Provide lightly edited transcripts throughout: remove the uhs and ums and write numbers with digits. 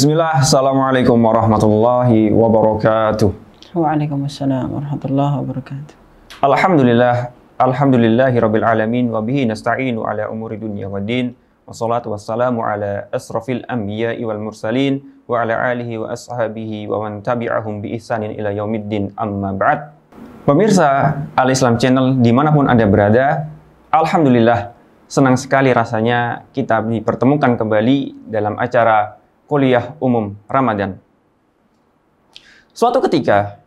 Bismillah, Assalamualaikum warahmatullahi wabarakatuh. Waalaikumsalam warahmatullahi wabarakatuh. Alhamdulillahi rabbil alamin, wa bihi nasta'inu ala umuri dunya wa din, wassalatu wassalamu ala asrafil anbiya'i wal mursalin, wa ala alihi wa ashabihi wa man tabi'ahum bi ihsanin ila yaumiddin, amma ba'd. Pemirsa Al-Islam Channel dimanapun Anda berada, alhamdulillah senang sekali rasanya kita dipertemukan kembali dalam acara Kuliah Umum Ramadan. Suatu ketika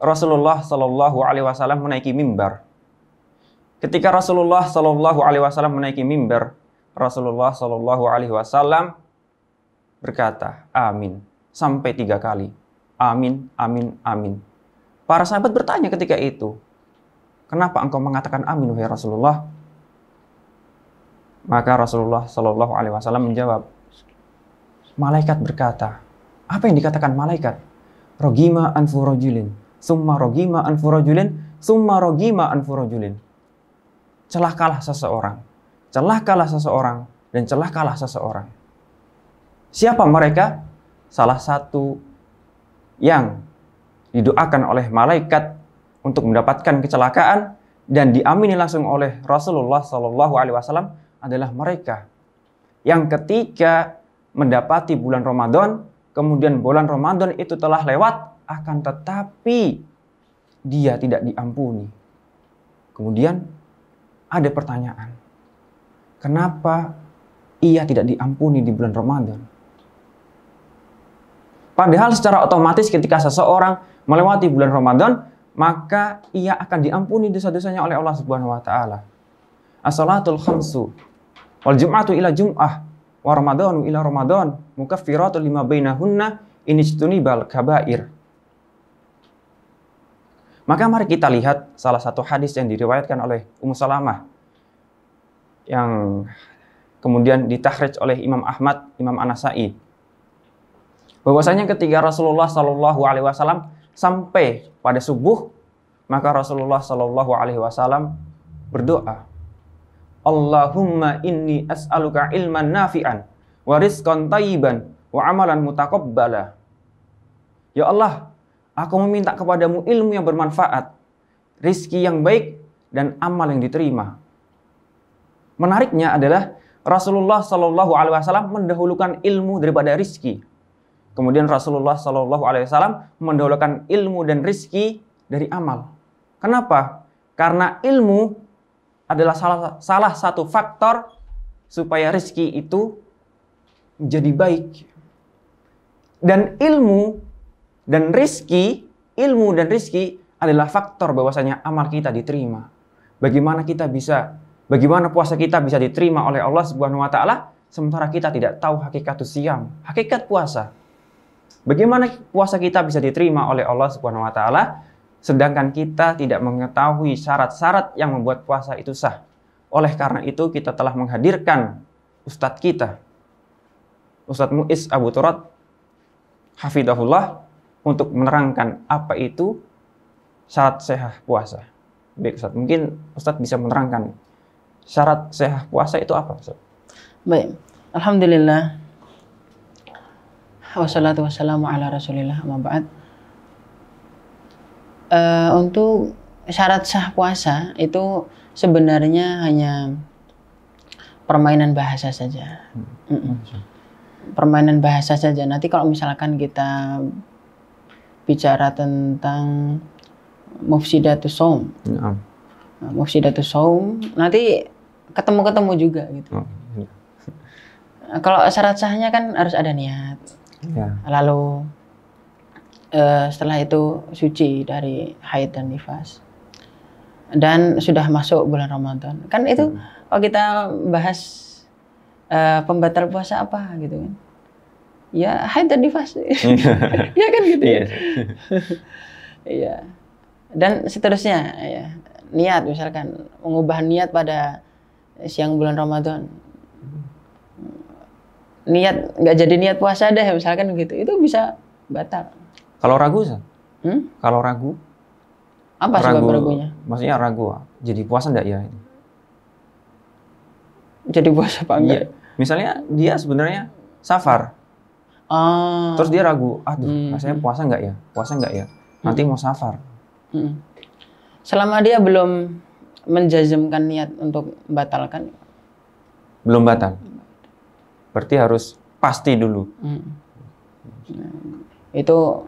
Rasulullah Shallallahu Alaihi Wasallam menaiki mimbar. Ketika Rasulullah Shallallahu Alaihi Wasallam menaiki mimbar, Rasulullah Shallallahu Alaihi Wasallam berkata, "Amin" sampai 3 kali. Amin, amin, amin. Para sahabat bertanya ketika itu, "Kenapa engkau mengatakan amin, wahai Rasulullah?" Maka Rasulullah Shallallahu Alaihi Wasallam menjawab, malaikat berkata, apa yang dikatakan malaikat? Rogima anfu rajulin, summa rogima anfu rajulin, summa rogima anfu rajulin. Celakalah seseorang, celakalah seseorang, dan celakalah seseorang. Siapa mereka? Salah satu yang didoakan oleh malaikat untuk mendapatkan kecelakaan dan diamini langsung oleh Rasulullah Shallallahu Alaihi Wasallam adalah mereka yang ketika mendapati bulan Ramadan, kemudian bulan Ramadan itu telah lewat, akan tetapi dia tidak diampuni. Kemudian ada pertanyaan, kenapa ia tidak diampuni di bulan Ramadan? Padahal secara otomatis ketika seseorang melewati bulan Ramadan, maka ia akan diampuni dosa-dosanya oleh Allah Subhanahu wa taala. As-salatul khamsu wal jum'atu ila jum'ah wa ramadhanu ila ramadhan mukaffiratun lima bainahunna in ijtunibal kabair. Maka mari kita lihat salah satu hadis yang diriwayatkan oleh Ummu Salamah yang kemudian ditakhrij oleh Imam Ahmad, Imam An-Nasa'i, bahwasanya ketika Rasulullah Shallallahu Alaihi Wasallam sampai pada subuh, maka Rasulullah Shallallahu Alaihi Wasallam berdoa, Allahumma inni as'aluka ilman nafi'an wa rizqan thayyiban wa amalan mutaqabbala. Ya Allah, aku meminta kepadamu ilmu yang bermanfaat, rizki yang baik, dan amal yang diterima. Menariknya adalah Rasulullah Shallallahu Alaihi Wasallam mendahulukan ilmu daripada rizki. Kemudian Rasulullah Shallallahu Alaihi Wasallam mendahulukan ilmu dan rizki dari amal. Kenapa? Karena ilmu adalah salah satu faktor supaya rezeki itu menjadi baik. Dan ilmu dan rezeki adalah faktor bahwasanya amal kita diterima. Bagaimana puasa kita bisa diterima oleh Allah Subhanahu wa taala sementara kita tidak tahu hakikat siyam, hakikat puasa. Bagaimana puasa kita bisa diterima oleh Allah Subhanahu wa taala sedangkan kita tidak mengetahui syarat-syarat yang membuat puasa itu sah. Oleh karena itu kita telah menghadirkan Ustadz kita, Ustadz Muiz Abu Turad hafidhahullah, untuk menerangkan apa itu syarat sahih puasa. Baik Ustadz, mungkin Ustadz bisa menerangkan syarat sahih puasa itu apa, Ustadz? Baik, alhamdulillah, wassalatu wassalamu ala rasulillah, amma ba'd. Untuk syarat sah puasa itu sebenarnya hanya permainan bahasa saja. Permainan bahasa saja. Nanti kalau misalkan kita bicara tentang mufsidatus shaum, mufsidatus shaum, nanti ketemu juga gitu. Kalau syarat sahnya kan harus ada niat. Lalu setelah itu suci dari haid dan nifas, dan sudah masuk bulan Ramadan. Kan itu kalau kita bahas pembatal puasa apa gitu kan, ya haid dan nifas. Ya kan gitu. Iya. Dan seterusnya ya. Niat, misalkan mengubah niat pada siang bulan Ramadan, niat nggak jadi niat puasa deh misalkan gitu, itu bisa batal. Kalau ragu, Kalau ragu, apa sebab ragunya? Maksudnya ragu, jadi puasa enggak ya? Jadi puasa apa enggak? Iya. Misalnya dia sebenarnya safar, Terus dia ragu, aduh, rasanya puasa nggak ya? Puasa nggak ya? Nanti mau safar. Selama dia belum menjazmkan niat untuk membatalkan, belum batal. Berarti harus pasti dulu. Itu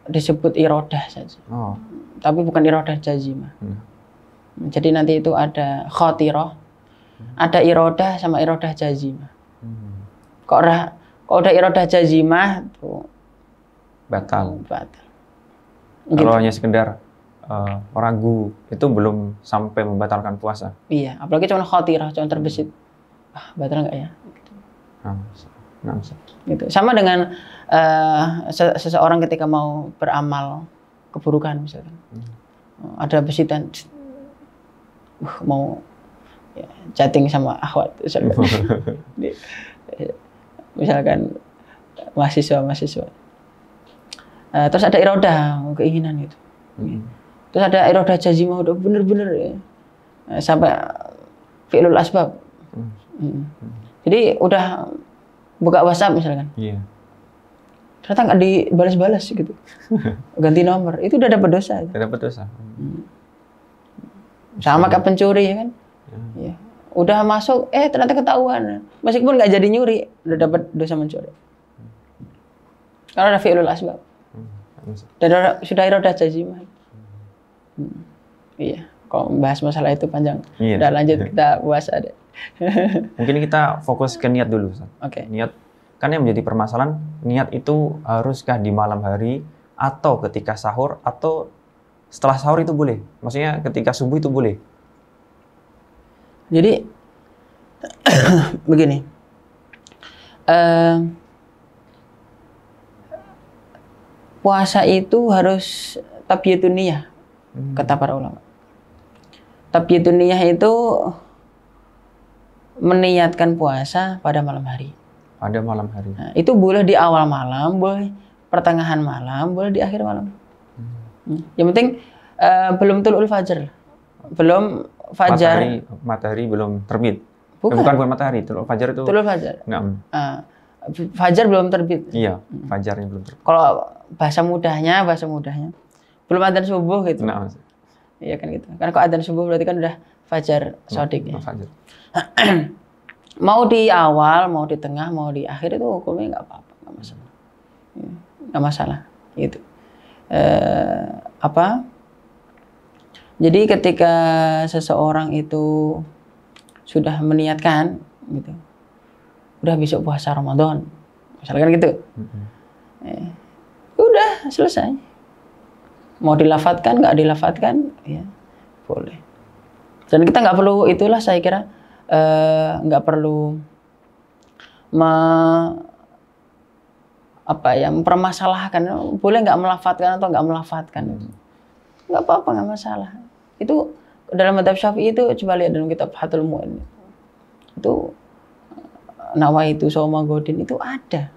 disebut irodah saja. Tapi bukan irodah jazimah. Jadi nanti itu ada khotirah, ada irodah sama irodah jazimah. Kalau udah irodah jazimah tuh batal. Gitu. Kalau hanya sekedar ragu, itu belum sampai membatalkan puasa. Iya, apalagi cuma khotirah, cuma terbesit. Batal nggak ya? Gitu. Sama dengan seseorang ketika mau beramal keburukan misalkan, ada besitan, mau ya, chatting sama akhwat misalkan mahasiswa, terus ada irodah keinginan gitu, terus ada irodah jazimah udah bener-bener ya, sampai fi'lul asbab. Jadi udah buka WhatsApp misalkan, ternyata nggak dibalas-balas gitu, ganti nomor, itu udah dapat dosa. Udah dapat dosa. Sama kayak pencuri ya kan, ya. Udah masuk, ternyata ketahuan, meskipun nggak jadi nyuri, udah dapat dosa mencuri. Karena ada fi'lul asbab, dan sudah irodah jazimah. Iya, kalau membahas masalah itu panjang. Udah lanjut kita puasa deh. Mungkin kita fokus ke niat dulu. Oke. Niat, kan yang menjadi permasalahan, niat itu haruskah di malam hari atau ketika sahur atau setelah sahur itu boleh? Maksudnya ketika subuh itu boleh? Jadi begini, puasa itu harus tabyatun niyah, kata para ulama. Tabyatun niyah itu meniatkan puasa pada malam hari. Pada malam hari. Nah, itu boleh di awal malam, boleh pertengahan malam, boleh di akhir malam. Yang penting belum tulul fajar, belum fajar. Matahari belum terbit. Bukan matahari, tulul fajar itu. Tulul fajar. Fajar belum terbit. Iya, fajarnya belum terbit. Kalau bahasa mudahnya belum adzan subuh gitu. Iya kan gitu. Kan kalau adzan subuh berarti kan udah fajar shadiq ya. Fajar. Mau di awal, mau di tengah, mau di akhir itu hukumnya nggak apa-apa, nggak masalah. Nggak masalah. Gitu. Jadi ketika seseorang itu sudah meniatkan, gitu, udah besok puasa Ramadan, misalkan gitu, udah selesai. Mau dilafatkan, nggak dilafatkan, ya boleh. Dan kita nggak perlu itulah, saya kira nggak perlu mempermasalahkan, boleh nggak melafatkan atau nggak melafatkan, nggak apa-apa, nggak masalah. Itu dalam madzhab Syafi'i itu, coba lihat dalam kitab Fathul Mu'in, itu nawaitu shauma godin itu ada.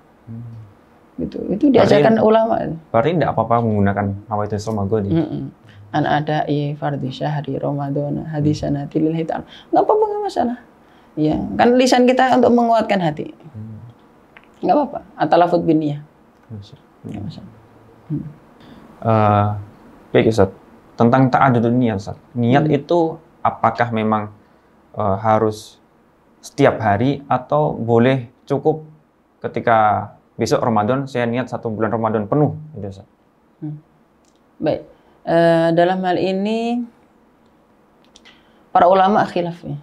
Itu diajarkan ulama. Berarti tidak apa-apa menggunakan nawaitu shauma godin. An ada fardhi syahri Ramadan hadisana tilil hitam. Nggak apa-apa, nggak masalah. Ya, kan lisan kita untuk menguatkan hati. Nggak apa-apa. Atalafut bin niyah. Nggak masalah. Baik Ustaz. Tentang ta'adudun niyat, Ustaz. Niat itu apakah memang harus setiap hari atau boleh cukup ketika besok Ramadan saya niat 1 bulan Ramadan penuh, gitu Ustaz. Baik. Dalam hal ini para ulama khilaf ya.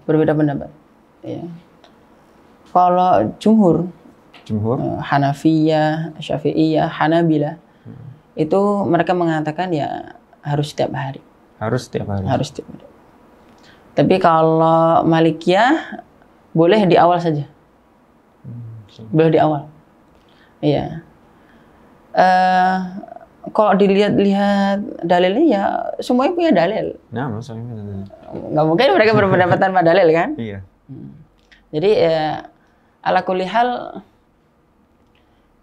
Berbeda pendapat. Ya. Kalau jumhur, Hanafiyah, Syafi'iyah, Hanabilah, itu mereka mengatakan ya harus setiap hari. Harus setiap hari. Harus setiap hari. Tapi kalau Malikiyah boleh di awal saja. Boleh di awal. Iya. Kalau dilihat-lihat dalilnya ya semuanya punya dalil. Nah, maksudnya nggak mungkin mereka berpendapat tanpa dalil kan? Iya. Jadi ala kulli hal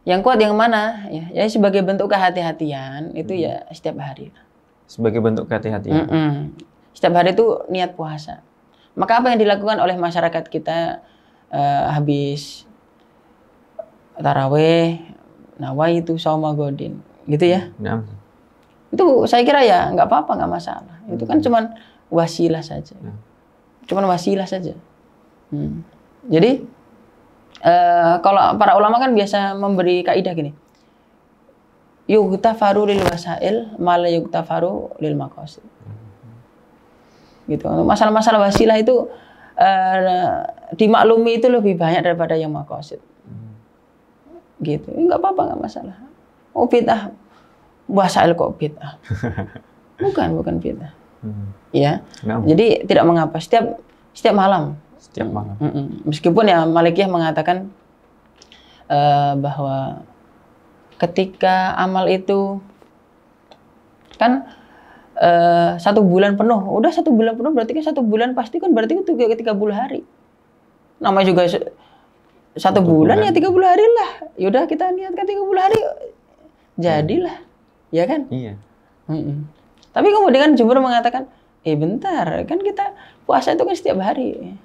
yang kuat yang mana? Ya sebagai bentuk kehati-hatian itu ya setiap hari. Sebagai bentuk kehati-hatian. Setiap hari itu niat puasa. Maka apa yang dilakukan oleh masyarakat kita habis taraweh, nawaitu shauma godin, gitu ya. Nah. Itu saya kira ya nggak apa-apa, nggak masalah. Itu kan cuman wasilah saja. Cuman wasilah saja. Jadi kalau para ulama kan biasa memberi kaidah gini. Yughtafaru lil wasail, ma la yughtafaru lil maqasid. Gitu. Masalah-masalah wasilah itu dimaklumi itu lebih banyak daripada yang maqasid. Gitu. Enggak apa-apa, enggak masalah. Oh bid'ah. Wasail kok bid'ah? Bukan bid'ah. Ya. Jadi tidak mengapa setiap malam. Setiap malam. Meskipun ya Malikiyah mengatakan bahwa ketika amal itu kan 1 bulan penuh, udah 1 bulan penuh berarti kan 1 bulan pasti kan berarti itu 30 hari. Namanya juga 1 bulan ya 30 hari lah. Yaudah kita niatkan 30 hari, jadilah, ya kan? Iya. Tapi kemudian jumhur mengatakan, bentar, kan kita puasa itu kan setiap hari.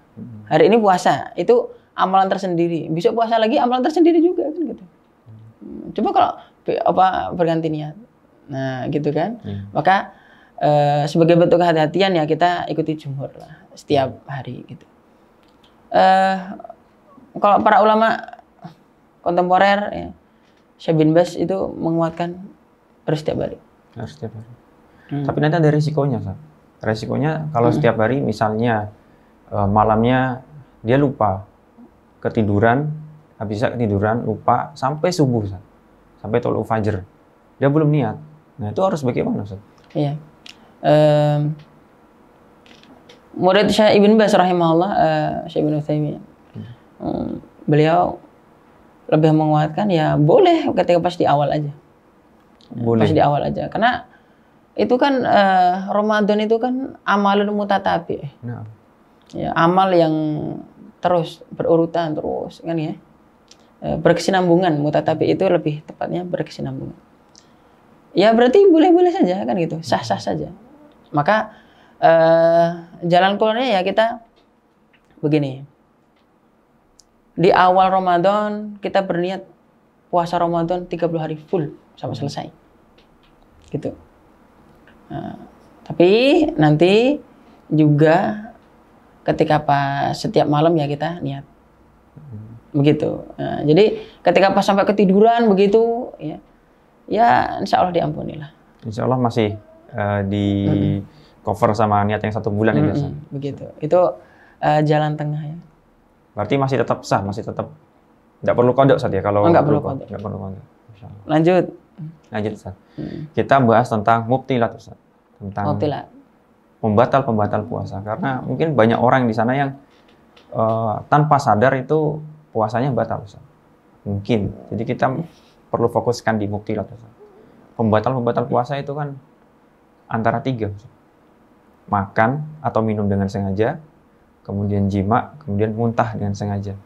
Hari ini puasa, itu amalan tersendiri. Besok puasa lagi amalan tersendiri juga kan gitu. Coba kalau berganti niat. Nah, gitu kan. Maka sebagai bentuk kehati-hatian ya kita ikuti jumhur lah setiap hari gitu. Kalau para ulama kontemporer ya, Syekh bin Baz itu menguatkan harus setiap hari. Harus setiap hari. Tapi nanti ada resikonya, Ustaz. Resikonya kalau setiap hari misalnya malamnya dia lupa ketiduran, habisnya ketiduran lupa sampai subuh, Ustaz. Sampai tolong fajar. Dia belum niat. Nah, itu harus bagaimana, Ustaz? Iya. Murid Syekh Ibn Baz rahimahullah, Syekh Ibn Utsaimin. Beliau lebih menguatkan ya boleh ketika pas di awal aja. Boleh. Pas di awal aja. Karena itu kan Ramadan itu kan amalun mutatabi. Nah. Ya, amal yang terus berurutan terus kan ya. Berkesinambungan, mutatabi itu lebih tepatnya berkesinambungan. Ya berarti boleh-boleh saja kan gitu, sah-sah saja. Maka jalan keluarnya ya kita begini. Di awal Ramadan kita berniat puasa Ramadan 30 hari full sampai selesai. Gitu. Nah, tapi nanti juga ketika pas setiap malam ya kita niat. Begitu. Nah, jadi ketika pas sampai ketiduran begitu ya insya Allah diampuni lah. Insya Allah masih di cover sama niat yang 1 bulan ya biasa. Begitu. Itu jalan tengah ya. Berarti masih tetap sah, masih tetap nggak perlu kodok saja kalau nggak perlu kodok. Nggak perlu kodok. Lanjut, Ustaz. Kita bahas tentang mubtilat, Ustaz. Tentang mubtilat. Pembatal puasa. Karena mungkin banyak orang di sana yang tanpa sadar itu puasanya batal, Ustaz. Mungkin. Jadi kita perlu fokuskan di mubtilat, Ustaz. Pembatal puasa itu kan antara 3, Ustaz. Makan atau minum dengan sengaja, kemudian jima, kemudian muntah dengan sengaja.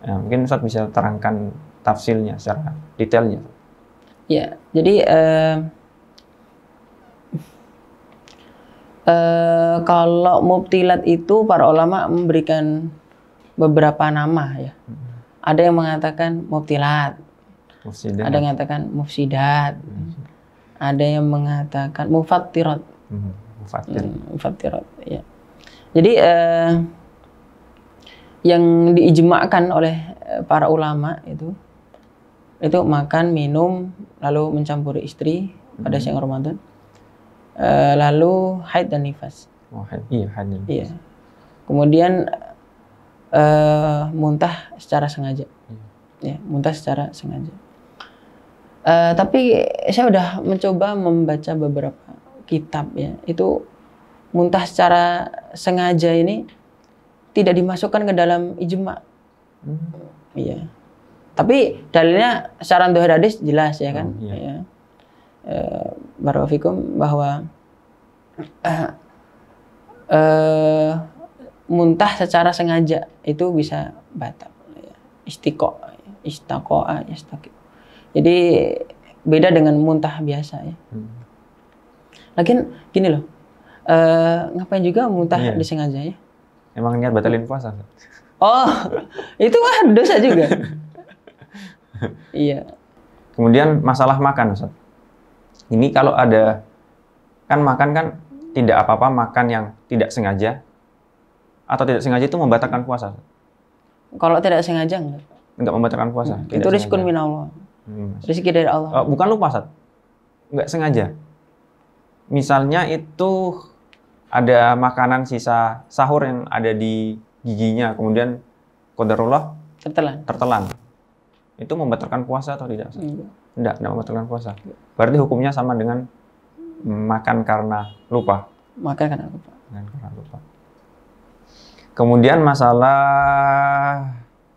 Nah, mungkin Ustaz bisa terangkan tafsilnya secara detailnya. Ya, jadi kalau mubtilat itu para ulama memberikan beberapa nama ya. Ada yang mengatakan mubtilat, ada yang mengatakan mufsidat, ada yang mengatakan mufattirat. Mufattirat, ya. Jadi yang diijma'kan oleh para ulama itu makan, minum, lalu mencampuri istri pada siang Ramadan, lalu haid dan nifas. Haid dan nifas. Iya. Kemudian muntah secara sengaja. Ya, muntah secara sengaja. Tapi saya udah mencoba membaca beberapa kitab ya. Itu muntah secara sengaja ini tidak dimasukkan ke dalam ijma. Iya. Tapi dalilnya secara dohir hadis jelas ya kan. Ya. Barakallahu fikum bahwa muntah secara sengaja itu bisa batal. Istaqo'a. Jadi beda dengan muntah biasa ya. Lagian gini loh. Ngapain juga muntah disengaja ya? Emang niat batalin puasa? Oh, itu mah dosa juga. Iya. Kemudian masalah makan, Ustaz. Ini kalau ada, kan makan kan tidak apa-apa makan yang tidak sengaja, atau tidak sengaja itu membatalkan puasa. Kalau tidak sengaja Enggak membatalkan puasa. Itu rizkun minallah. Rezeki dari Allah. Bukan lupa, Ustaz. Enggak sengaja. Misalnya itu ada makanan sisa sahur yang ada di giginya, kemudian qadarullah tertelan. Itu membatalkan puasa atau tidak? Enggak membatalkan puasa. Berarti hukumnya sama dengan makan karena lupa. Makan karena lupa. Kemudian masalah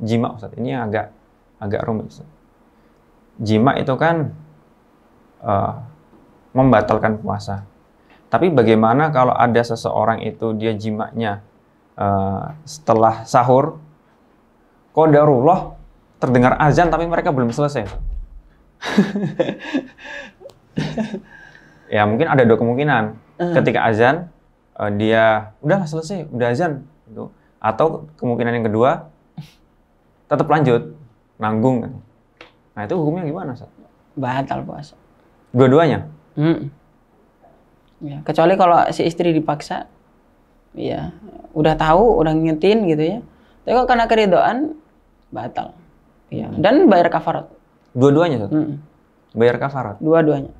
jima, Ustaz. Ini yang agak rumit, Ustaz. Jima itu kan membatalkan puasa. Tapi bagaimana kalau ada seseorang itu dia jimanya setelah sahur, qadarullah terdengar azan tapi mereka belum selesai. Ya mungkin ada dua kemungkinan. Ketika azan dia udah selesai, udah azan gitu. Atau kemungkinan yang kedua tetap lanjut nanggung. Nah, itu hukumnya gimana, Ustaz? Batal puasa. Dua-duanya? Ya, kecuali kalau si istri dipaksa, ya udah tahu, udah ngingetin gitu ya. Tapi kalau karena keridhaan, batal. Ya, dan bayar kafarat. Dua-duanya, Ustaz? Bayar kafarat? Dua-duanya.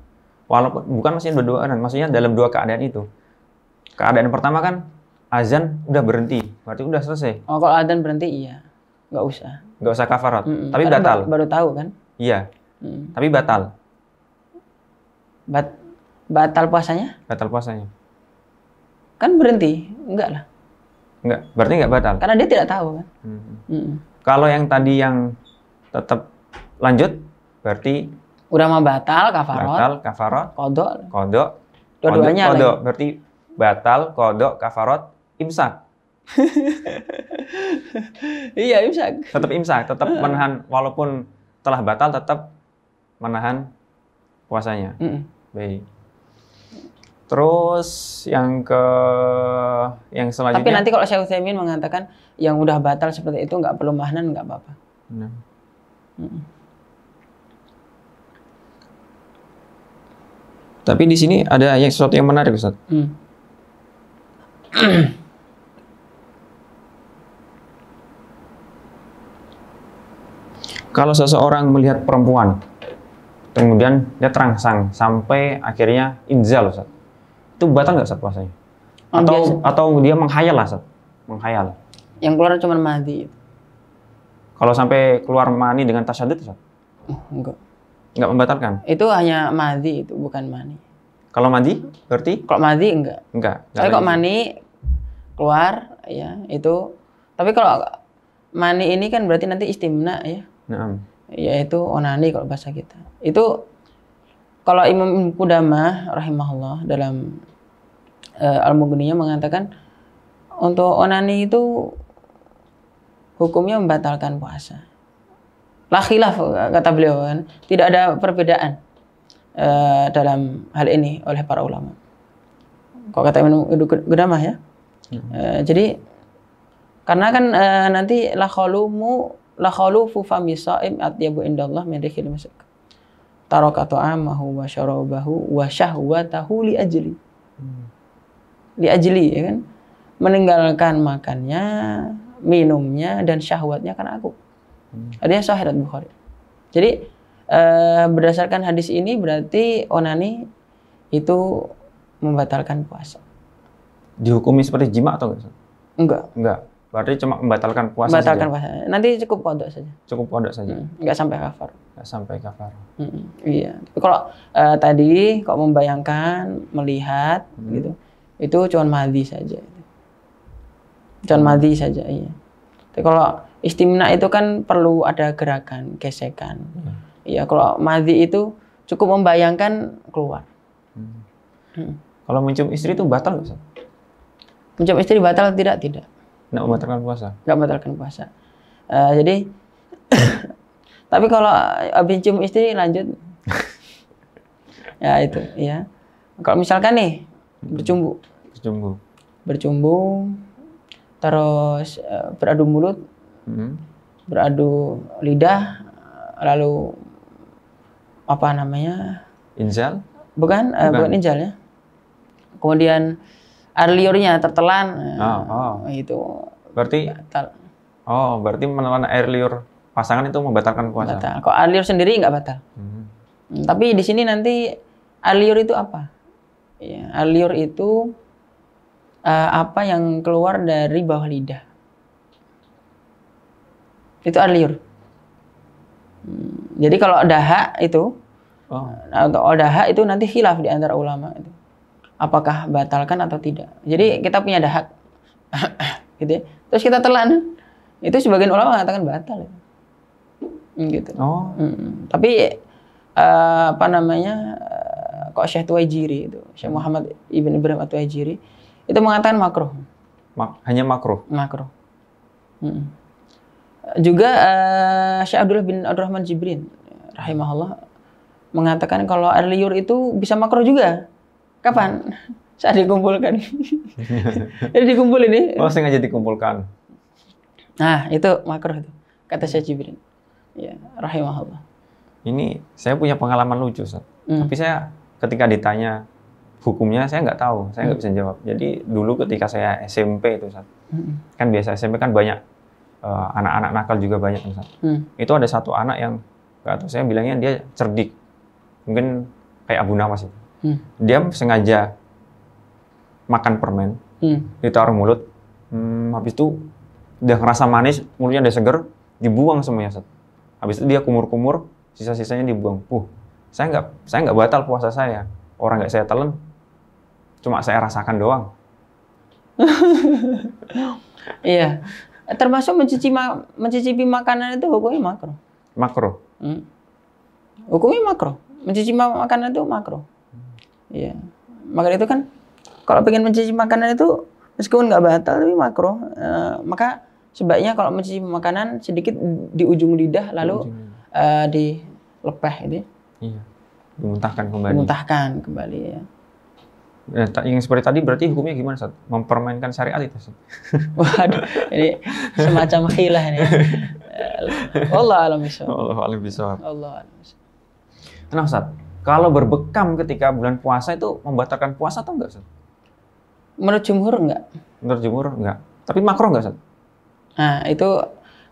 Walaupun bukan maksudnya dua-duaan, maksudnya dalam dua keadaan itu. Keadaan pertama kan azan udah berhenti, berarti udah selesai. Oh, kalau azan berhenti iya, nggak usah. Nggak usah kafarat, tapi karena batal. Baru tahu kan? Iya, tapi batal. Batal puasanya? Batal puasanya. Kan berhenti, enggak lah. Enggak, berarti enggak batal. Karena dia tidak tahu kan. Kalau yang tadi yang tetap lanjut, berarti udah mau batal, kafarat, kodok. Dua-duanya kodok, berarti batal, kodok, kafarat, imsak. Iya, imsak. Tetap imsak, tetap menahan, walaupun telah batal, tetap menahan puasanya. Baik. Terus yang selanjutnya. Tapi nanti kalau Syekh Utsaimin mengatakan yang udah batal seperti itu nggak perlu mahnan, nggak apa-apa. Tapi di sini ada sesuatu yang menarik, Ustaz. Kalau seseorang melihat perempuan, kemudian dia terangsang sampai akhirnya inzal, Ustaz. Itu batal nggak, Ustaz, puasanya? Atau dia menghayal lah, Ustaz? Menghayal. Yang keluar cuma madi. Kalau sampai keluar mani dengan tasyadud, Ustaz? Enggak. Enggak membatalkan? Itu hanya madi, itu bukan mani. Kalau mandi berarti? Kalau madi enggak. Tapi kalau mani keluar ya itu. Tapi kalau mani ini kan berarti nanti istimna ya. Yaitu onani kalau bahasa kita. Itu kalau Imam Qudamah rahimahullah dalam Al-Mughniyah mengatakan untuk onani itu hukumnya membatalkan puasa. La khilaf kata beliau kan, tidak ada perbedaan dalam hal ini oleh para ulama. Kalau kata Imam Qudamah ya. Jadi karena kan nanti la khalufu fami shaim atyabu indallah min rihil misk. Taraka ta'amahu wa syarabahu wa syahwatahu li ajli. Li ajli ya kan? Meninggalkan makannya, minumnya dan syahwatnya karena aku. Hadisnya sahih riwayat Bukhari. Jadi berdasarkan hadis ini berarti onani itu membatalkan puasa. Dihukumi seperti jima atau enggak? Enggak. Berarti cuma membatalkan puasa membatalkan saja? Puasa. Nanti cukup kodok saja. Cukup kodok saja? Enggak sampai kafar. Enggak sampai kafar. Iya. Tapi kalau tadi kok membayangkan, melihat gitu, itu cuma madhi saja. Cuma madhi saja, iya. Tapi kalau istimna itu kan perlu ada gerakan, gesekan. Iya, kalau madhi itu cukup membayangkan keluar. Kalau mencium istri itu batal nggak, Ustaz? Mencium istri batal tidak? Tidak. Nggak membatalkan puasa? Nggak membatalkan puasa. Jadi, tapi kalau habis cium istri lanjut, ya itu, ya. Kalau misalkan nih bercumbu, terus beradu mulut, beradu lidah, lalu apa namanya? Inzal? Bukan injal ya. Kemudian air liurnya tertelan. Itu berarti batal. Berarti menelan air liur pasangan itu membatalkan puasa. Batal. Kok air liur sendiri nggak batal. Tapi di sini nanti air liur itu apa? Ya, air liur itu apa yang keluar dari bawah lidah. Itu air liur. Jadi kalau dahak itu, atau dahak itu nanti khilaf di antara ulama itu. Apakah batalkan atau tidak. Jadi kita punya dahak, gitu ya. Terus kita telan, itu sebagian ulama mengatakan batal. Ya. Gitu. Tapi apa namanya, kok Syekh Tuwaijiri itu, Syekh Muhammad Ibn Ibrahim At-Tuwaijiri itu mengatakan makruh. Hanya makruh? Makruh. Juga Syekh Abdullah bin Abdurrahman Jibrin rahimahullah mengatakan kalau air liur itu bisa makruh juga. Kapan? Saat dikumpulkan. Jadi dikumpul ini. Sengaja dikumpulkan. Nah, itu makruh itu, kata Syekh Jibrin. Ya, rahimahullah. Ini saya punya pengalaman lucu, Ustaz. Tapi saya ketika ditanya hukumnya saya nggak tahu, saya nggak bisa jawab. Jadi dulu ketika saya SMP itu, Ustaz. Kan biasa SMP kan banyak anak-anak nakal juga banyak, Ustaz. Itu ada satu anak yang nggak tahu, saya bilangnya dia cerdik. Mungkin kayak Abu Nawas itu. Dia sengaja makan permen, ditaruh mulut, habis itu udah ngerasa manis, mulutnya udah seger, dibuang semuanya, Ustaz. Habis itu dia kumur-kumur, sisa-sisanya dibuang. Saya nggak batal puasa saya. Orang nggak saya telan, cuma saya rasakan doang. Iya, termasuk mencicipi makanan itu hukumnya makruh. Makruh. Hukumnya makruh. Mencicipi makanan itu makruh. Iya. Maka itu kan kalau pengen mencicipi makanan itu meskipun nggak batal tapi makruh. Maka sebaiknya kalau mencicipi makanan sedikit di ujung lidah lalu dilepeh itu. Iya. Dimuntahkan kembali. Dimuntahkan kembali ya. Yang seperti tadi berarti hukumnya gimana, Ustaz? Mempermainkan syariat itu, Ustaz? Waduh, ini semacam khilah ini. Wallahu a'lam bishawab. Wallahu a'lam bishawab. Wallahu a'lam bishawab. Nah, Ustaz, kalau berbekam ketika bulan puasa itu membatalkan puasa atau enggak, Ustaz? Menurut jumhur enggak. Menurut jumhur enggak. Tapi makruh enggak, Ustaz? Nah, itu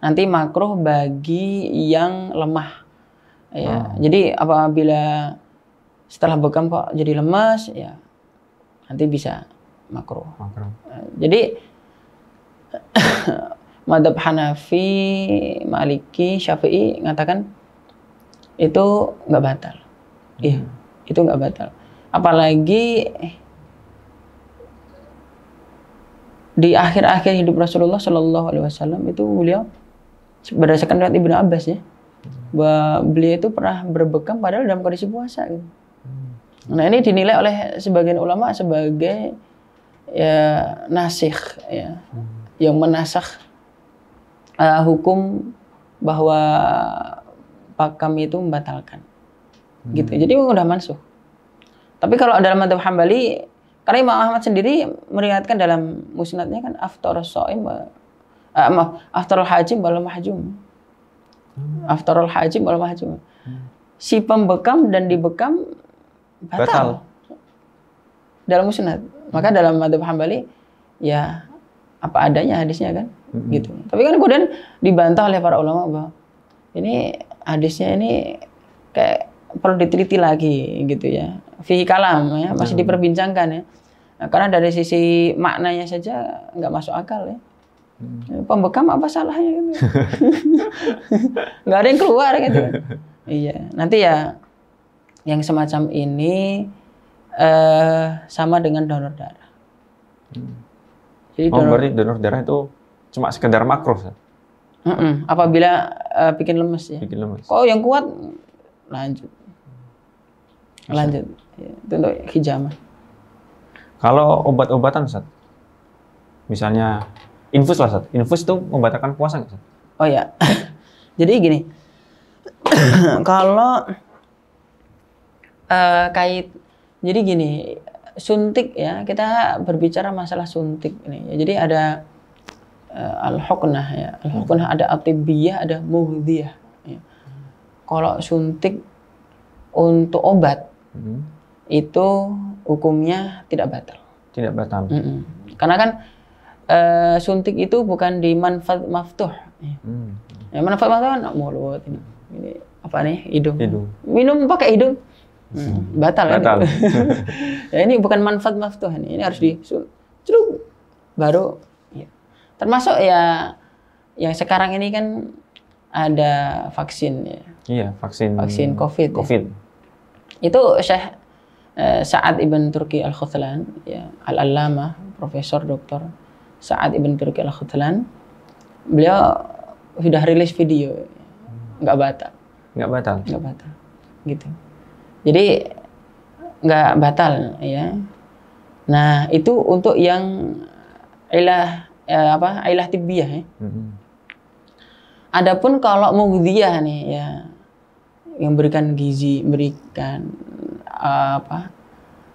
nanti makruh bagi yang lemah. Ya, jadi apabila setelah bekam kok jadi lemas, ya nanti bisa makruh. Jadi madhab Hanafi, Maliki, Syafi'i mengatakan itu nggak batal. Iya, itu nggak batal. Apalagi di akhir-akhir hidup Rasulullah Shallallahu Alaihi Wasallam itu beliau berdasarkan riwayat Ibnu Abbas ya, bahwa beliau itu pernah berbekam padahal dalam kondisi puasa. Gitu. Nah ini dinilai oleh sebagian ulama sebagai ya nasikh ya, yang menasakh hukum bahwa pakam itu membatalkan, gitu. Jadi udah mansuh. Tapi kalau dalam madzhab Hambali, karena Imam Ahmad sendiri meriwayatkan dalam musnadnya kan aftarus shaim, aftarul hajim wal mahjum, aftarul hajim wal mahjum. Si pembekam dan dibekam batal dalam musnad. Maka dalam madzhab Hambali ya apa adanya hadisnya kan, gitu. Tapi kan kemudian dibantah oleh para ulama bahwa ini hadisnya ini kayak perlu diteliti lagi gitu ya. Fihi kalam ya, masih diperbincangkan ya. Nah, karena dari sisi maknanya saja nggak masuk akal ya. Pembekam apa salahnya gitu. Nggak ada yang keluar gitu. Iya, nanti ya yang semacam ini sama dengan donor darah. Jadi berarti donor darah itu cuma sekedar makruh. Apabila bikin lemes ya. Bikin lemes. Kok yang kuat lanjut. Ya, itu untuk hijamah. Kalau obat-obatan, Ustaz, misalnya infus lah, Ustaz. Infus itu membatalkan puasa nggak, Ustaz? Oh ya, jadi gini, kalau jadi gini, suntik ya, kita berbicara masalah suntik ini. Jadi ada al-huknah ya, al-huknah ada atibiyah, ada muhdiyah. Ya. kalau suntik untuk obat itu hukumnya tidak batal. Tidak batal. Karena kan suntik itu bukan di manfaat maftuh. Ya, manfaat maftuh kan mulut ini apa nih hidung. Minum pakai hidung batal. Kan? Ya ini bukan manfaat maftuh ini harus disuntik baru. Ya. Termasuk ya yang sekarang ini kan ada vaksin ya. Iya, vaksin COVID. Ya. Itu Syekh Sa'ad ibn Turki al-Khuthlan, ya, al-Allamah, Profesor Dr. Sa'ad ibn Turki al-Khuthlan, beliau sudah rilis video, nggak batal. Nggak batal, gitu. Jadi nggak batal, ya. Nah itu untuk yang ilah tibbiyah, ya. Adapun kalau mughdiyah nih, ya, yang berikan gizi, berikan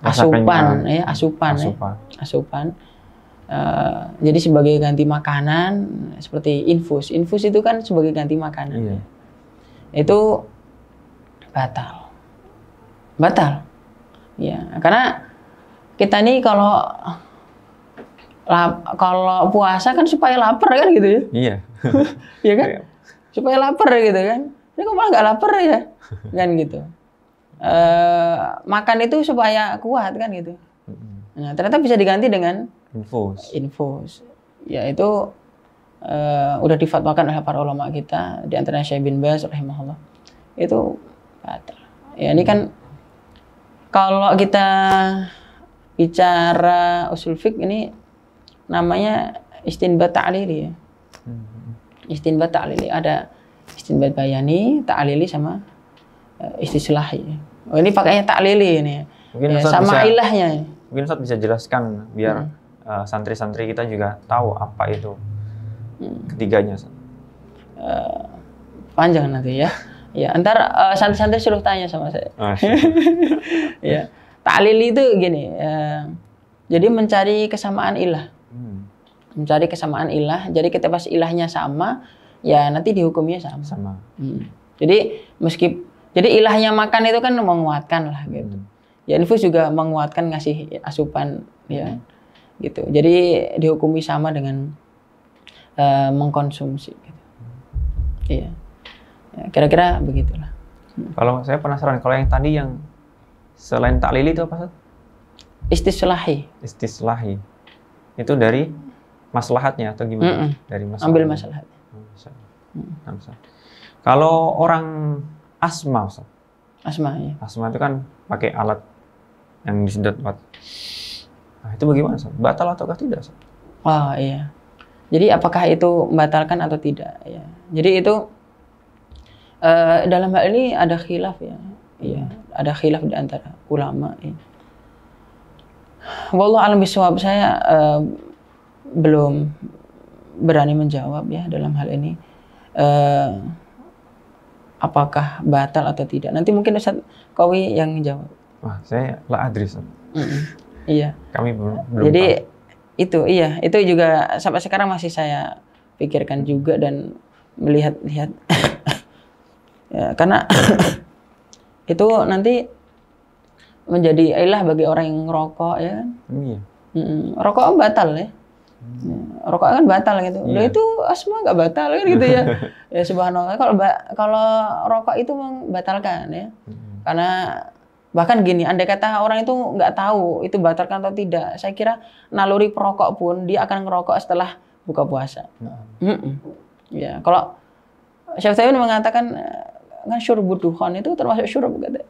asupan. Jadi sebagai ganti makanan seperti infus itu kan sebagai ganti makanan. Iya. Itu batal ya, karena kita nih kalau puasa kan supaya lapar kan gitu ya. Iya. Iya kan, supaya lapar gitu kan. Ini kok malah nggak lapar ya kan gitu. Makan itu supaya kuat kan gitu. Nah, ternyata bisa diganti dengan infus. Ya itu udah difatwakan oleh para ulama kita, di antaranya Syekh bin Baz rahimahullah. Itu batal. Ya ini kan kalau kita bicara usul fiqh ini namanya istinbat ta'lili ya. Istinbat ta'lili, ada istinbat bayani, ta'lili sama istislahi. Oh ini pakainya ta'lili ini. Mungkin ya, sama ilahnya. Mungkin Ustaz bisa jelaskan biar santri-santri kita juga tahu apa itu ketiganya. Panjang nanti ya. Ya, ntar santri-santri suruh tanya sama saya. Ya, ta'lili itu gini. Jadi mencari kesamaan ilah. Mencari kesamaan ilah. Jadi ketika pas ilahnya sama, ya nanti dihukumnya sama. Jadi jadi ilahnya makan itu kan menguatkan lah gitu. Ya infus juga menguatkan, ngasih asupan ya gitu. Jadi dihukumi sama dengan mengkonsumsi gitu. Iya. Ya, kira-kira begitulah. Kalau saya penasaran, kalau yang tadi yang selain ta'lili itu apa? Istislahi. Itu dari maslahatnya atau gimana? Dari maslahatnya. Ambil maslahatnya. Kalau orang asma, Ustaz. Asma ya. Asma itu kan pakai alat yang disedot. Nah, itu bagaimana, Ustaz? Batal ataukah tidak, Ustaz? Oh iya. Jadi apakah itu membatalkan atau tidak ya. Jadi itu dalam hal ini ada khilaf ya. Iya, ada khilaf di antara ulama ya. Wallahu a'lam bishawab, saya belum berani menjawab ya dalam hal ini. Apakah batal atau tidak? Nanti mungkin Ustaz Qawi yang menjawab. Wah, saya la adri. Iya. Kami belum. Jadi tahu. Itu juga sampai sekarang masih saya pikirkan juga dan melihat-lihat. Ya, karena itu nanti menjadi ilah bagi orang yang ngerokok ya kan. Iya. Rokok batal ya. Rokok kan batal gitu. Udah itu asma nggak batal kan gitu ya. Ya subhanallah. Kalau rokok itu membatalkan ya. Karena bahkan gini, andai kata orang itu nggak tahu itu batalkan atau tidak, saya kira naluri perokok pun dia akan ngerokok setelah buka puasa. Ya, kalau Syekh Utsaimin mengatakan kan syurbud dukhan itu termasuk syurub kata.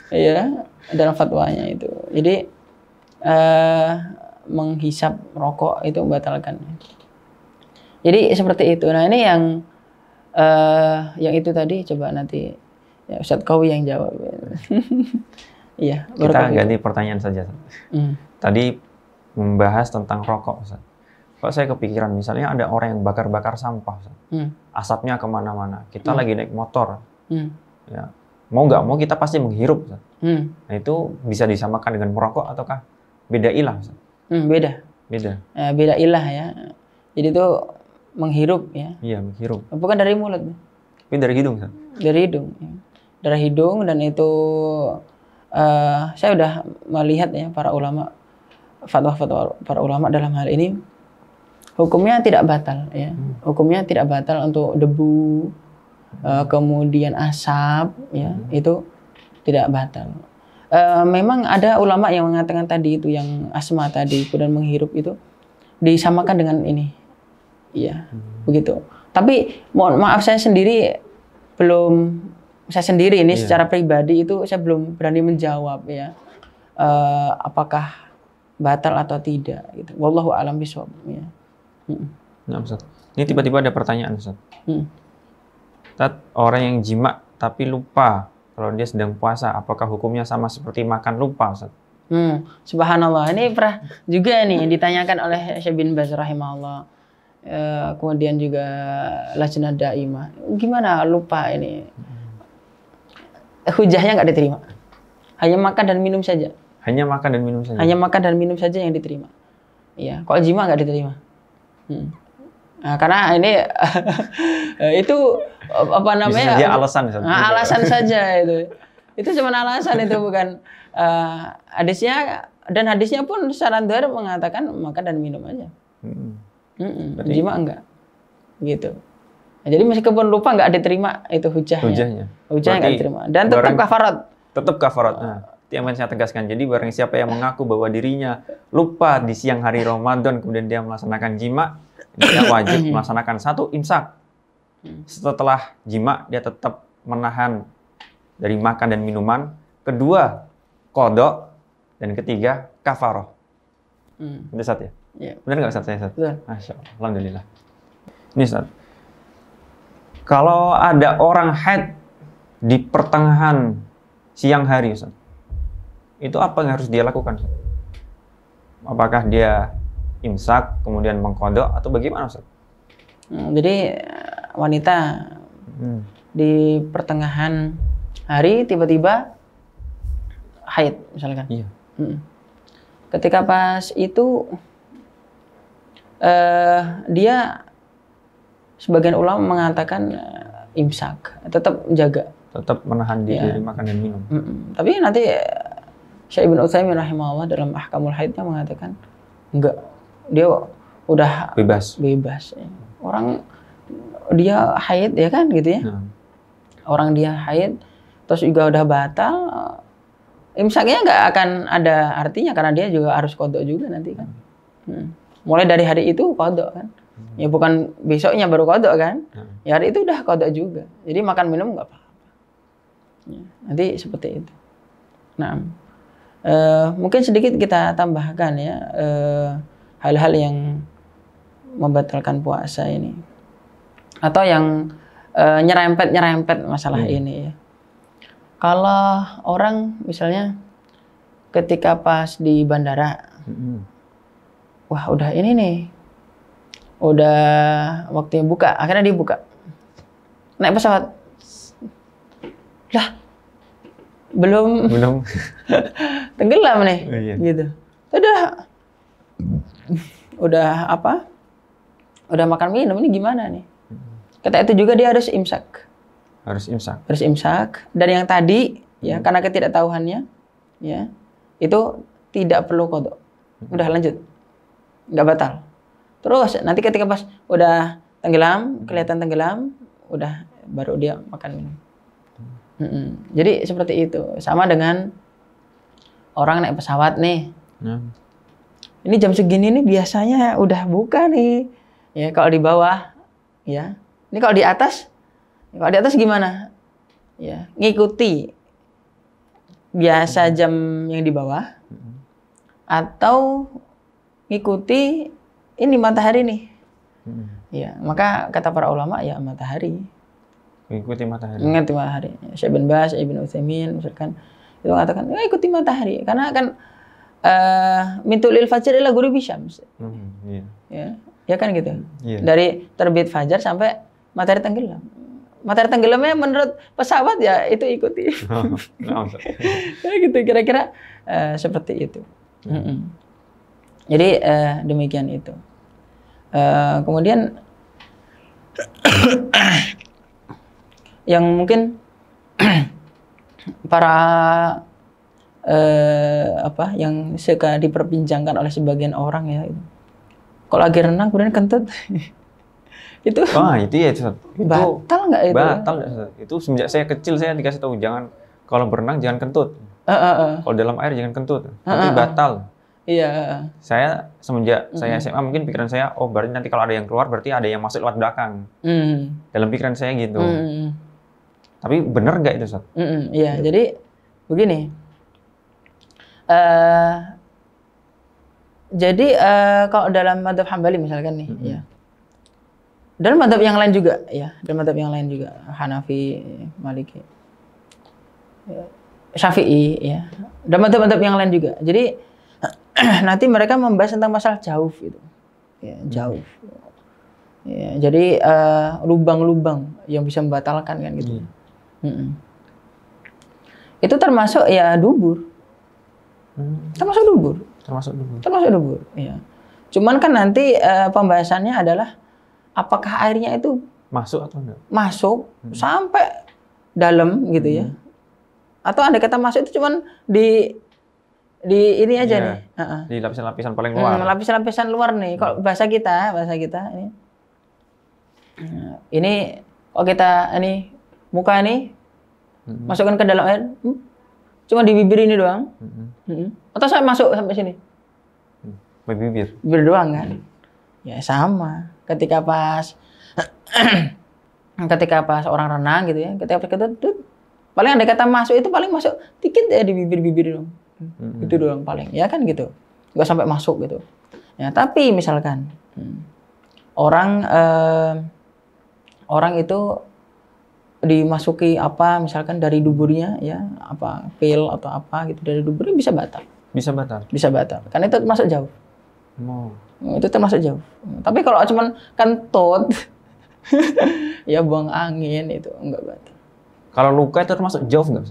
Ya, dalam fatwanya itu. Jadi menghisap rokok itu membatalkan. Jadi seperti itu. Nah ini yang itu tadi coba nanti ya Ustaz Qawi yang jawab. Iya. Kita ganti pertanyaan saja. Tadi membahas tentang rokok, Ustaz. Kok saya kepikiran misalnya ada orang yang bakar-bakar sampah, Ustaz. Asapnya kemana-mana. Kita lagi naik motor. Ya, mau nggak mau kita pasti menghirup, Ustaz. Nah itu bisa disamakan dengan merokok ataukah beda ilah, Ustaz? Beda. Beda ilah ya. Jadi itu menghirup ya. Iya, menghirup. Bukan dari mulut. Tapi dari hidung, Ustaz? Dari hidung. Ya. Dari hidung, dan itu saya udah melihat ya para ulama, fatwa-fatwa para ulama dalam hal ini hukumnya tidak batal ya. Hukumnya tidak batal untuk debu, kemudian asap ya, itu tidak batal. Memang ada ulama yang mengatakan tadi itu, yang asma tadi, kemudian menghirup itu disamakan dengan ini. Iya, begitu. Tapi mohon maaf, saya sendiri ini secara pribadi itu saya belum berani menjawab ya. Apakah batal atau tidak gitu. Wallahu a'lam bishawab ya. Nah, Ustaz. Ini tiba-tiba ada pertanyaan, Ustaz. Ustaz, orang yang jima tapi lupa kalau dia sedang puasa, apakah hukumnya sama seperti makan lupa, Ustaz? Subhanallah. Ini pernah juga nih ditanyakan oleh Syekh bin Baz rahimahullah. Kemudian juga Lajnah Daimah. Gimana lupa ini? Hujahnya nggak diterima. Hanya makan dan minum saja. Hanya makan dan minum saja. Hanya makan dan minum saja yang diterima. Iya, kalau jima nggak diterima. Nah, karena ini itu apa namanya? Bisa saja alasan. Alasan saja itu. Itu cuma alasan, itu bukan hadisnya pun secara dohir mengatakan makan dan minum aja. Jima enggak, gitu. Nah, jadi meskipun lupa nggak diterima itu hujahnya nggak diterima, dan tetap kafarat. Tetap kafarat. Nah, itu yang saya tegaskan. Jadi barang siapa yang mengaku bahwa dirinya lupa di siang hari Ramadan kemudian dia melaksanakan jima, dia wajib melaksanakan 1 imsak. Setelah jima dia tetap menahan dari makan dan minuman. 2 qada, dan 3 kafaroh. Itu Ustaz ya? Yeah. Benar nggak Ustaz saya, Ustaz? Betul. Masya Allah, alhamdulillah. Ini Ustaz, kalau ada orang haid di pertengahan siang hari, Ustaz, itu apa yang harus dia lakukan, Ustaz? Apakah dia imsak kemudian mengqadha atau bagaimana, Ustaz? Jadi wanita di pertengahan hari tiba-tiba haid misalkan. Iya. Ketika pas itu dia, sebagian ulama mengatakan imsak, tetap jaga, tetap menahan diri dari makan dan minum. Tapi nanti Syekh Ibnu Utsaimin rahimahullah dalam Ahkamul Haidnya mengatakan enggak, dia udah bebas. Ya. Orang dia haid ya kan gitu ya. Orang dia haid terus juga udah batal, imsaknya nggak akan ada artinya karena dia juga harus qadha juga nanti kan. Mulai dari hari itu qadha kan. Ya bukan besoknya baru qadha kan. Ya hari itu udah qadha juga. Jadi makan minum nggak apa-apa. Ya, nanti seperti itu. Nah, mungkin sedikit kita tambahkan ya hal-hal yang membatalkan puasa ini atau yang nyerempet masalah ini ya. Kalau orang misalnya ketika pas di bandara, wah udah ini nih, udah waktunya buka, akhirnya dia buka, naik pesawat, lah belum tenggelam nih, gitu, udah apa, udah makan minum, ini gimana nih? Kata itu juga dia harus imsak. Harus imsak. Dan yang tadi ya karena ketidaktahuannya ya itu tidak perlu qadha. Udah lanjut. Nggak batal. Terus nanti ketika pas udah tenggelam, kelihatan tenggelam, udah baru dia makan minum. Jadi seperti itu. Sama dengan orang naik pesawat nih. Ini jam segini nih biasanya udah buka nih. Ya kalau di bawah ya. Ini kalau di atas gimana? Ya, ngikuti biasa jam yang di bawah atau ngikuti ini matahari nih. Ya, maka kata para ulama ya matahari. Mengikuti matahari. Mengikuti matahari. Syekh bin Baz, Ibnu Utsaimin misalkan itu mengatakan ikuti matahari karena kan mitulil fajr ila ghurubi syams. Ya kan gitu. Dari terbit fajar sampai matahari tenggelam. Matahari tenggelamnya menurut pesawat ya itu ikuti. Gitu kira-kira seperti itu. Jadi demikian itu. Kemudian yang mungkin para yang suka diperbincangkan oleh sebagian orang ya. Kalau lagi renang kemudian kentut, itu Wah, itu ya Ustaz. batal nggak itu? Batal nggak, Ustaz? Itu semenjak saya kecil saya dikasih tahu jangan kalau berenang jangan kentut. Kalau dalam air jangan kentut. Nanti batal. Iya. Saya semenjak saya SMA mungkin pikiran saya, oh berarti nanti kalau ada yang keluar berarti ada yang masuk lewat belakang. Dalam pikiran saya gitu. Tapi benar nggak itu, Ustaz? Iya, jadi begini. Jadi kalau dalam mazhab Hambali misalkan nih, ya. Dan mazhab yang lain juga, ya. Dan mazhab yang lain juga, Hanafi, Maliki, Syafi'i, ya. Dan mazhab-mazhab yang lain juga. Jadi nanti mereka membahas tentang masalah jauf itu, ya, jauf. Ya, jadi lubang-lubang yang bisa membatalkan kan gitu. Itu termasuk ya dubur. Termasuk dubur. Termasuk dubur, ya. Cuman kan nanti pembahasannya adalah apakah airnya itu masuk atau enggak? Masuk sampai dalam gitu ya. Atau andai kata masuk itu cuman di ini aja nih. Di lapisan-lapisan paling luar. Lapisan-lapisan luar nih. Kalau bahasa kita ini. Ini kalau kita ini muka ini masukkan ke dalam air, cuma di bibir ini doang. Atau saya masuk sampai sini? Bibir. Bibir doang kan? Ya sama. Ketika pas orang renang gitu ya, ketika paling ada kata masuk itu paling masuk dikit ya di bibir-bibir doang. Itu doang paling, ya kan gitu. Nggak sampai masuk gitu. Ya, tapi misalkan orang itu dimasuki apa misalkan dari duburnya ya, apa pil atau apa gitu dari duburnya bisa batal. Bisa batal. Karena itu termasuk jauh. Itu termasuk jauh. Tapi kalau cuman kentut ya buang angin itu enggak batal. Kalau luka itu termasuk jauh enggak?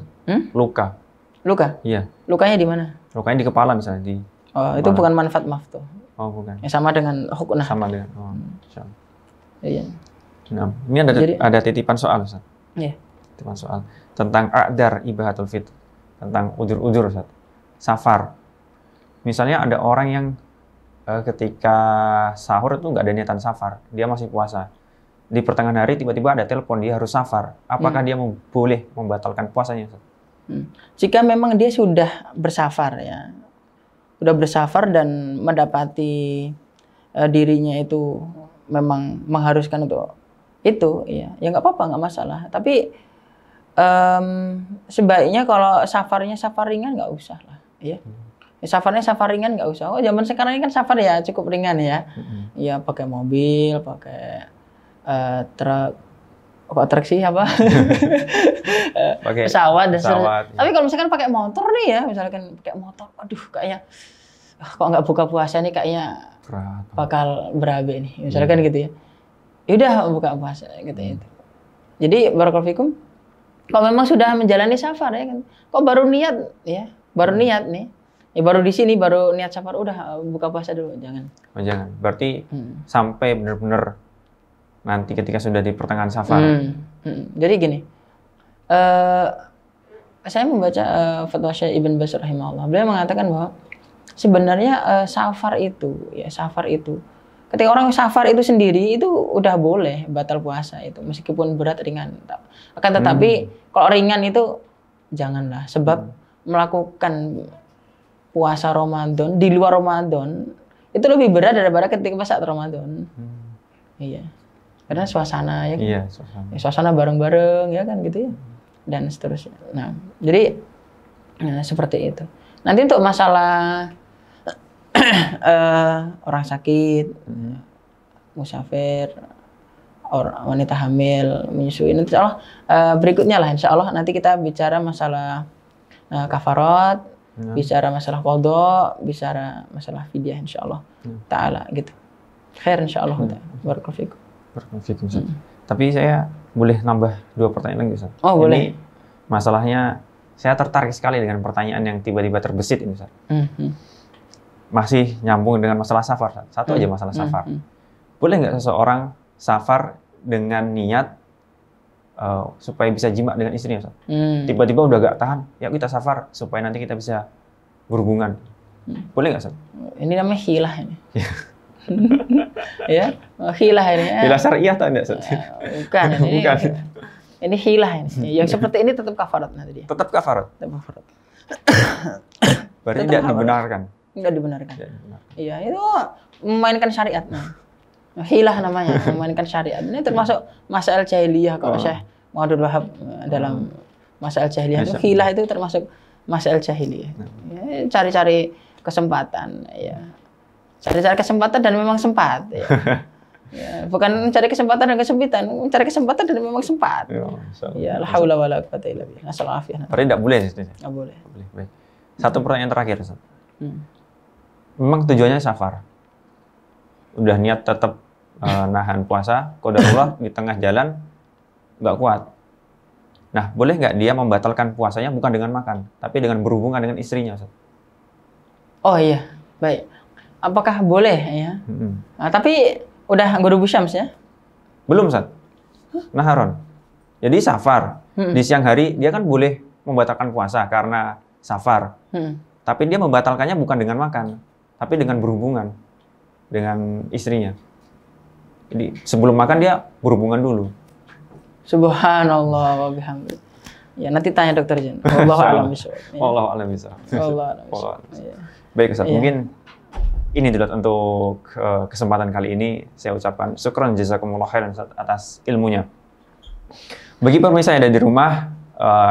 Luka? Iya. Lukanya di mana? Lukanya di kepala misalnya di. Oh, itu bukan manfaat maftuh. Oh, bukan. Ya, sama dengan hukunah. Sama dengan. Oh, insyaallah. Iya. Nah, ini ada titipan soal, Ustaz. Iya. Titipan soal tentang a'dar ibahatul fitr, tentang udzur-udzur, Ustaz. Safar. Misalnya ada orang yang ketika sahur itu nggak ada niatan safar, dia masih puasa. Di pertengahan hari tiba-tiba ada telepon dia harus safar. Apakah dia boleh membatalkan puasanya, Ustaz? Jika memang dia sudah bersafar ya, sudah bersafar dan mendapati dirinya itu memang mengharuskan untuk itu, ya nggak apa-apa, nggak masalah. Tapi sebaiknya kalau safarnya safar ringan nggak usah lah, ya. Safarnya safar ringan nggak usah. Oh, zaman sekarang ini kan safar ya cukup ringan ya. Ya pakai mobil, pakai truk. Kok truk sih apa? Pesawat dan pesawat, ya. Tapi kalau misalkan pakai motor nih ya, misalkan pakai motor, aduh kayaknya kok nggak buka puasa nih kayaknya bakal berabe nih, misalkan gitu ya. Yaudah buka puasa gitu ya. Jadi barakallahu fikum, kalau memang sudah menjalani safar ya kan, kok baru niat ya, baru niat nih, ya baru di sini baru niat safar udah buka puasa dulu, jangan. Oh, jangan. Berarti sampai benar-benar nanti ketika sudah di pertengahan safar. Jadi gini, saya membaca fatwa Syekh Ibn Baz rahimahullah. Beliau mengatakan bahwa sebenarnya safar itu, ketika orang safar itu sendiri itu udah boleh batal puasa itu, meskipun berat ringan. Akan tetapi kalau ringan itu janganlah, sebab melakukan puasa Ramadan di luar Ramadan itu lebih berat daripada ketika pas saat Ramadan. Iya. Karena suasana ya kan? Iya, suasana bareng-bareng ya kan gitu ya. Dan seterusnya. Nah, jadi seperti itu. Nanti untuk masalah orang sakit, musafir, wanita hamil, menyusui, nanti insya Allah berikutnya lah, insya Allah nanti kita bicara masalah kafarat, bicara masalah qadha, bicara masalah fidyah insya Allah ta'ala gitu. Khair insya Allah. Barakallahu fikum. Tapi saya boleh nambah 2 pertanyaan lagi, Ustaz. Oh, boleh. Ini masalahnya saya tertarik sekali dengan pertanyaan yang tiba-tiba terbesit ini, Ustaz. Masih nyambung dengan masalah safar, Ustaz. Satu aja masalah safar. Boleh nggak seseorang safar dengan niat supaya bisa jima dengan istrinya, Ustaz. Tiba-tiba udah gak tahan, ya kita safar supaya nanti kita bisa berhubungan. Boleh nggak, Ustaz? Ini namanya hilah ini. Ya, hilah ini. Hilah syariah atau enggak, Ustaz? Bukan, ini. Bukan. Ini hilah ini. Yang seperti ini tetap kafarat nanti dia. Tetap kafarat. Tetap kafarat. Berarti Tetap tidak kafarat. dibenarkan. Enggak dibenarkan. Tidak dibenarkan. Iya, itu memainkan syariat. Hilah namanya, memainkan syariat. Ini termasuk masalah jahiliyah kalau Syekh Muhammad Wahab dalam masalah jahiliyah itu hilah itu termasuk masalah jahiliyah. Ya, cari-cari kesempatan, ya. Cari-cari kesempatan dan memang sempat, ya. Ya, bukan mencari kesempatan dan kesempitan, mencari kesempatan dan memang sempat. Ya, la haula wala quwata illa billah. Nasallahu alaihi. Berarti tidak boleh sih. Enggak boleh. Baik. Satu pertanyaan terakhir, Ustaz. Memang tujuannya safar. Udah niat tetap nahan puasa, qadarullah di tengah jalan nggak kuat. Nah, boleh nggak dia membatalkan puasanya bukan dengan makan, tapi dengan berhubungan dengan istrinya, Ustaz? Oh iya, baik. Apakah boleh ya? Nah, tapi udah guru Syams ya? Belum, Ustaz. Naharon. Jadi safar. Di siang hari dia kan boleh membatalkan puasa karena safar. Tapi dia membatalkannya bukan dengan makan, tapi dengan berhubungan dengan istrinya. Jadi sebelum makan dia berhubungan dulu. Subhanallah wa bihamdi. Ya, nanti tanya dokter Jen. Wallahu a'lam bishawab. Wallahu a'lam bishawab. Wallahu a'lam bishawab. Baik, Ustaz. Mungkin ini dulu untuk kesempatan kali ini. Saya ucapkan syukran jazakumullah khairan atas ilmunya. Bagi pemirsa yang ada di rumah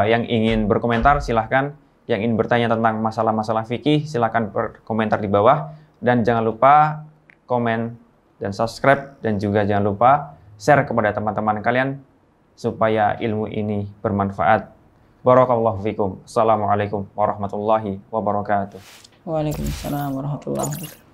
yang ingin berkomentar, silahkan. Yang ingin bertanya tentang masalah-masalah fikih, silahkan berkomentar di bawah. Dan jangan lupa komen dan subscribe. Dan juga jangan lupa share kepada teman-teman kalian supaya ilmu ini bermanfaat. Barakallahu fikum. Assalamualaikum warahmatullahi wabarakatuh. Waalaikumsalam warahmatullahi wabarakatuh.